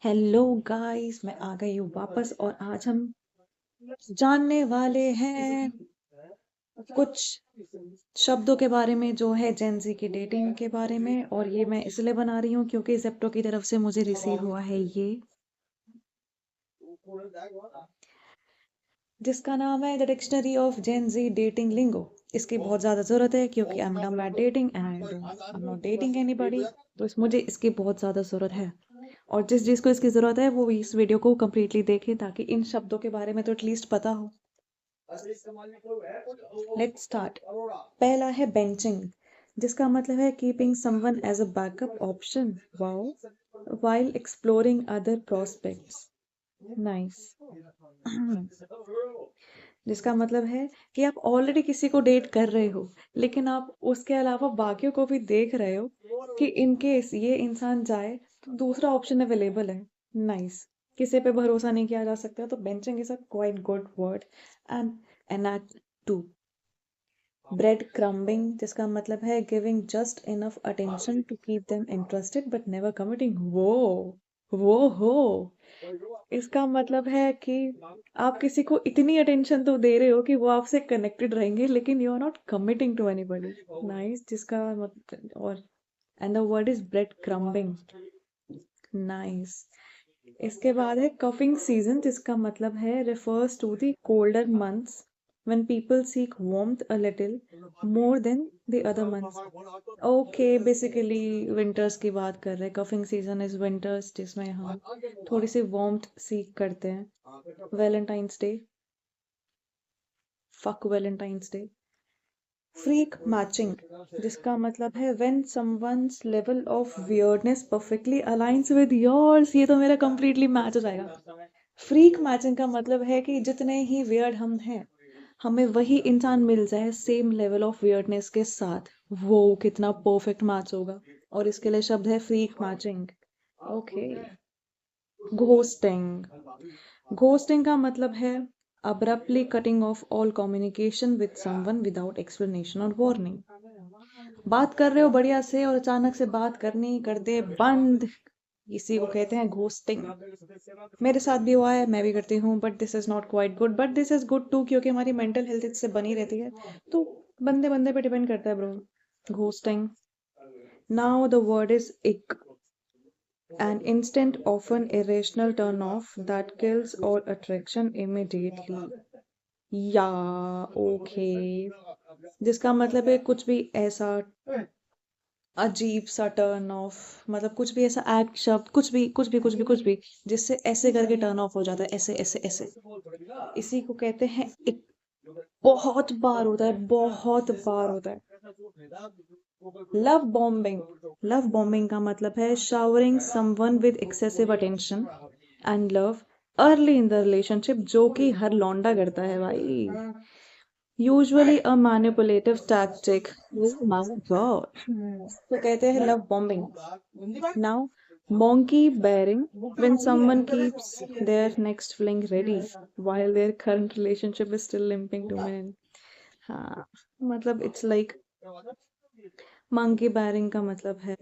Hello guys, मैं आ गई हूँ वापस और आज हम जानने वाले हैं कुछ शब्दों के बारे में जो है जेंजी की डेटिंग के बारे में। और ये मैं इसलिए बना रही हूँ क्योंकि जेप्टो की तरफ से मुझे रिसीव हुआ है ये, जिसका नाम है the dictionary of gen Z dating lingo. इसकी बहुत ज़्यादा ज़रूरत है क्योंकि I am not dating and I am not dating anybody. तो मुझे इसकी बहुत ज़्यादा ज़रूरत है। और जिस जिसको इसकी ज़रूरत है वो इस वीडियो को कम्प्लीटली देखे ताकि इन शब्दों के बारे में तो एटलीस्ट पता हो। Let's start. पहला है बेंचिंग, जिसका मतलब है keeping someone as a backup option wow while exploring other prospects. Nice. जिसका मतलब है कि आप ऑलरेडी किसी को डेट कर रहे हो लेकिन आप उसके अलावा बाकियों को भी देख रहे हो कि इन केस ये इंसान जाए तो दूसरा ऑप्शन अवेलेबल है। नाइस। किसी पे भरोसा नहीं किया जा सकता, तो benching is a quite good word. And enact to bread crumbing, जिसका मतलब है giving just enough attention to keep them interested but never committing. वो हो इसका मतलब है कि आप किसी को इतनी अटेंशन तो दे रहे हो कि वो आपसे कनेक्टेड रहेंगे लेकिन you are not committing to anybody. Nice. जिसका मतलब और and the word is bread crumbing. Nice. इसके बाद है कफिंग सीजन, जिसका मतलब है refers to the colder months when people seek warmth a little more than the other months. Okay, basically winters की बात कर रहे हैं। कफिंग सीजन इज विंटर्स जिसमें हम थोड़ी सी वार्मथ सीख करते हैं। Valentine's day, fuck Valentine's day. Freak matching, जिसका मतलब है when someone's level of weirdness perfectly aligns with yours. ये तो मेरा कंप्लीटली मैच हो जाएगा। फ्रीक मैचिंग का मतलब है कि जितने ही वियर्ड हम हैं हमें वही इंसान मिल जाए सेम लेवल ऑफ वियर्डनेस के साथ। वो कितना परफेक्ट मैच होगा। और इसके लिए शब्द है freak matching. Okay. Ghosting, ghosting का मतलब है abruptly cutting off all communication with someone without explanation or warning। बात कर रहे हो बढ़िया से और अचानक से बात करनी कर दे बंद, इसी को कहते हैं घोस्टिंग। मेरे साथ भी हुआ है, मैं भी करती हूँ, but this is not quite good, but this is good too क्योंकि हमारी मेंटल हेल्थ इससे बनी रहती है। तो बंदे बंदे पे डिपेंड करता है bro. Ghosting. Now the word is इक, an instant often irrational turn off that kills all attraction immediately। या ओके, जिसका मतलब है कुछ भी ऐसा अजीब सा टर्न ऑफ, मतलब कुछ भी ऐसा एक्ट शब्द, कुछ भी जिससे ऐसे करके टर्न ऑफ हो जाता है, ऐसे ऐसे ऐसे। इसी को कहते हैं एक। बहुत बार होता है, बहुत बार होता है। लव बॉम्बिंग, लव बॉम्बिंग का मतलब है showering someone with excessive attention and love early in the relationship, जो कि हर लौंडा करता है भाई। Usually a manipulative tactic. My God. तो कहते हैं love bombing. Now monkey bearing, when someone keeps their next fling ready while their current relationship is still limping to an end। हाँ, मतलब इट्स लाइक मंकी बैरिंग का मतलब है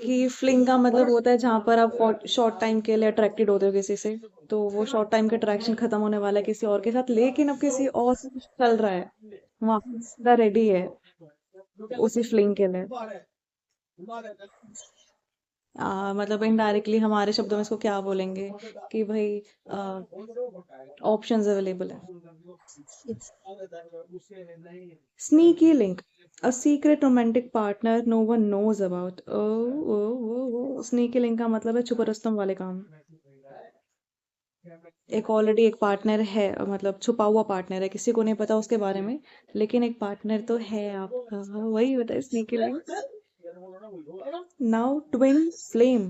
कि fling का मतलब होता है जहां पर आप शॉर्ट टाइम के लिए अट्रैक्टेड होते हो किसी से, तो वो शॉर्ट टाइम का अट्रैक्शन खत्म होने वाला है किसी और के साथ, लेकिन अब किसी और से कुछ चल रहा है, वहां रेडी है उसी फ्लिंग के लिए। मतलब इनडायरेक्टली हमारे शब्दों में इसको क्या बोलेंगे कि भाई ऑप्शंस अवेलेबल है। Sneaky link, a secret romantic partner no one knows about. Oh sneaky link का मतलब है छुपा रुस्तम वाले काम। एक ऑलरेडी एक पार्टनर है, मतलब छुपा हुआ पार्टनर है, किसी को नहीं पता उसके बारे में, लेकिन एक पार्टनर तो है आपका, वही होता है sneaky link. Now, twin flame,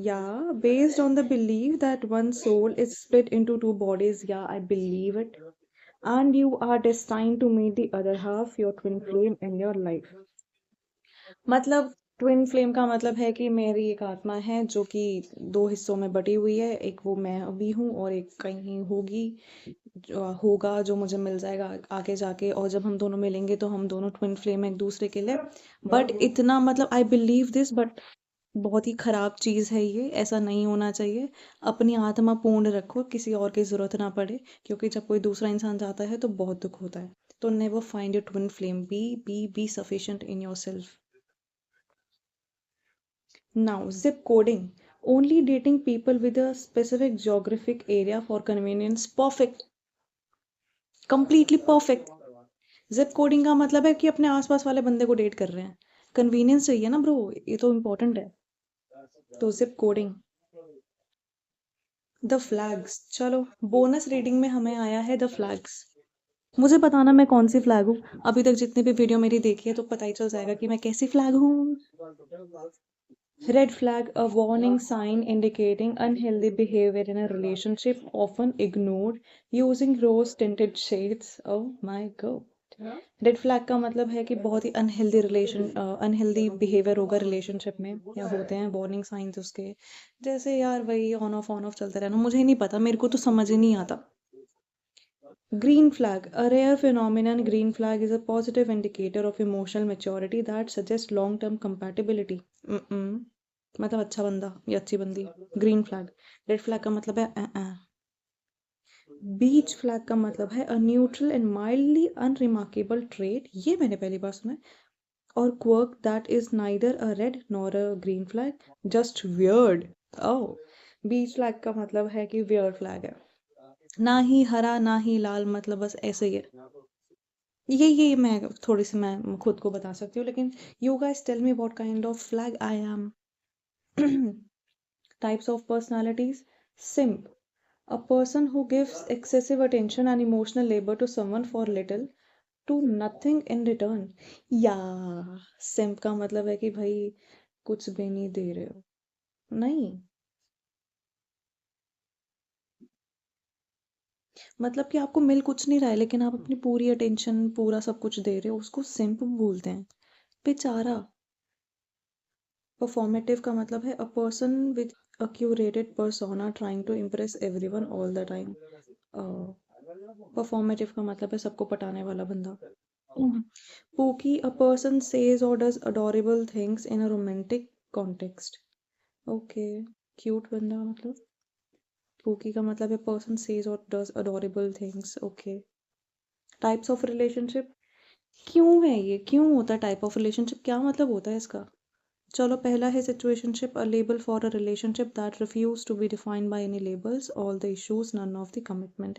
yeah, based on the belief that one soul is split into two bodies, yeah, I believe it. And you are destined to meet the other half, your twin flame, in your life। मतलब twin flame का मतलब है कि मेरी एक आत्मा है जो कि दो हिस्सों में बटी हुई है, एक वो मैं अभी हूँ और एक कहीं होगी, जो होगा जो मुझे मिल जाएगा आगे जाके, और जब हम दोनों मिलेंगे तो हम दोनों ट्विन फ्लेम एक दूसरे के लिए। बट इतना मतलब आई बिलीव दिस, बट बहुत ही खराब चीज़ है ये, ऐसा नहीं होना चाहिए। अपनी आत्मा पूर्ण रखो, किसी और की ज़रूरत ना पड़े, क्योंकि जब कोई दूसरा इंसान जाता है तो बहुत दुख होता है। तो never find your twin flame, be sufficient in yourself. Now zip coding, only dating people with a specific geographic area for convenience. Perfect, completely perfect. Zip coding का मतलब है कि अपने आसपास वाले बंदे को डेट कर रहे हैं। कन्वीनियंस चाहिए ना ब्रो, ये तो इम्पोर्टेंट है। तो जिप कोडिंग। द फ्लैग्स, चलो बोनस रीडिंग में हमें आया है द फ्लैग्स। मुझे बताना मैं कौन सी फ्लैग हूँ। अभी तक जितनी भी वीडियो मेरी देखी है तो पता ही चल जाएगा कि मैं कैसी फ्लैग हूँ। Red flag, a warning sign indicating unhealthy behavior in a relationship, often ignored, using rose tinted shades. Oh my god। Red flag का मतलब है कि बहुत ही अनहेल्दी बिहेवियर होगा रिलेशनशिप में, या होते हैं वार्निंग साइंस उसके। जैसे यार वही ऑन ऑफ चलते रहना, मुझे नहीं पता, मेरे को तो समझ ही नहीं आता। Green flag, a rare phenomenon. Green flag is a positive indicator of emotional maturity that suggests long-term compatibility. मतलब अच्छा बंदा या अच्छी बंदी। Green flag. रेड फ्लैग का मतलब है बीच फ्लैग का मतलब है a neutral and mildly unremarkable trait, ये मैंने पहली बार सुना है। और quirk that is neither a red nor a green flag, just weird. Oh, beach flag का मतलब है कि वियर्ड फ्लैग है, ना ही हरा ना ही लाल, मतलब बस ऐसे ही है। ये मैं थोड़ी सी मैं खुद को बता सकती हूँ, लेकिन you guys tell me what kind of flag I am. Types of personalities. Simp, a person who gives excessive attention and emotional labor to someone for little to nothing in return। या simp का मतलब है कि भाई कुछ भी नहीं दे रहे हो, नहीं, मतलब कि आपको मिल कुछ नहीं रहा है लेकिन आप अपनी पूरी अटेंशन पूरा सब कुछ दे रहे हो, उसको सिम्प बोलते हैं। बेचारा। परफॉर्मेटिव का मतलब है a person with a curated persona trying to impress everyone all the time। Performative का मतलब है सबको पटाने वाला बंदा। Pookie, a person says or does adorable things in a romantic context। Okay, cute बंदा मतलब। Pookie का मतलब है person says or does adorable things। Okay। Types of relationship, क्यों है ये, क्यों होता है टाइप ऑफ रिलेशनशिप, क्या मतलब होता है इसका। चलो पहला है situationship, a label for a relationship that refuse to be defined by any labels, all the issues, none of the commitment.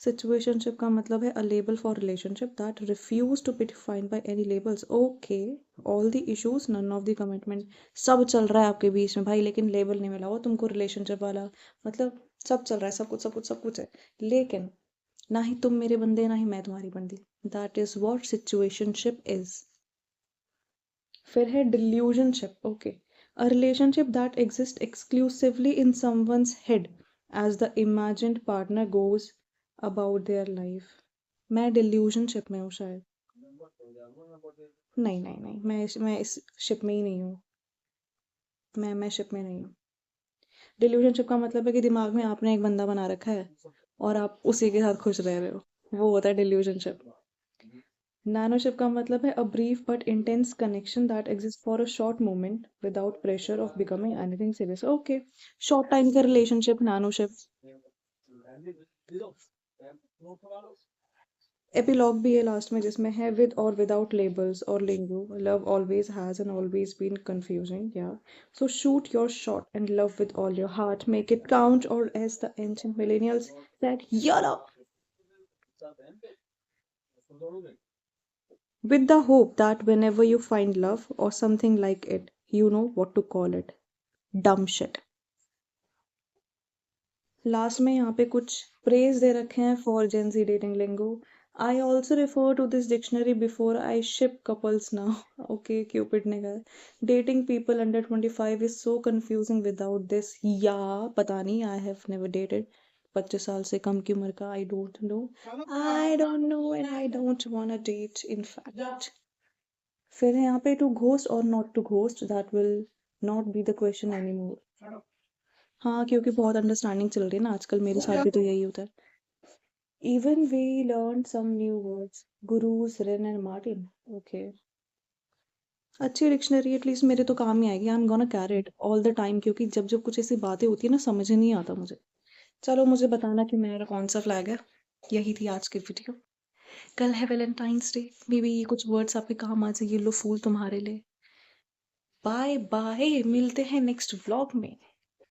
Situationship का मतलब है a label for relationship that refuse to be defined by any labels. Okay, all the issues, none of the commitment. सब चल रहा है आपके बीच में भाई, लेकिन लेबल नहीं मिला हो तुमको रिलेशनशिप वाला। मतलब सब चल रहा है, सब कुछ सब कुछ सब कुछ है, लेकिन ना ही तुम मेरे बंदे ना ही मैं तुम्हारी बंदी। That is what situationship is. फिर है delusionship. Okay, a relationship that exist exclusively in someone's head as the imagined partner goes about their life. मैं डिल्यूजनशिप में हूँ शायद। नहीं नहीं नहीं, मैं इस शिप में ही नहीं हूँ। मैं शिप में नहीं हूँ। डिल्यूजनशिप का मतलब है कि दिमाग में आपने एक बंदा बना रखा है और आप उसी के साथ खुश रह रहे हो, वो होता है डिल्यूजनशिप। नैनोशिप का मतलब है a brief but intense connection that exist for a short moment without pressure of becoming anything serious. Okay, short time का रिलेशनशिप नैनोशिप। एपिलॉग भी है लास्ट में जिसमें है विद और विदाउट लेबल्स और lingo, love always has and always been confusing. या so shoot your shot and love with all your heart, make it count, और as the ancient millennials said, YOLO, with the hope that whenever you find love or something like it, you know what to call it। Dumb shit। Last में यहाँ पे कुछ phrase दे रखे हैं for Gen Z dating lingo. I also refer to this dictionary before I ship couples now. Okay, Cupid ने कहा dating people under 25 is so confusing without this. या पता नहीं, आई हैव नेवर डेटेड 25 साल से कम की उम्र का। I don't know and I don't want date in fact. फिर है यहाँ पे टू घोस्ट और not to ghost, that will not be the question anymore. हाँ, क्योंकि बहुत अंडरस्टैंडिंग चल रही है ना आजकल, मेरे साथ भी तो यही होता है। Even we learn some new words, gurus, Rain and Martin. Okay, अच्छी डिक्शनरी एटलीस्ट मेरे तो काम ही आएगी। I am gonna carry it all the time, क्योंकि जब जब कुछ ऐसी बातें होती है ना, समझ ही नहीं आता मुझे। चलो मुझे बताना कि मेरा कौन सा फ्लैग है। यही थी आज की वीडियो। कल है वैलेंटाइंस डे, मे बी ये कुछ वर्ड्स आपके काम आ जाए। ये लो फूल तुम्हारे लिए। बाय बाय, मिलते हैं नेक्स्ट व्लॉग में।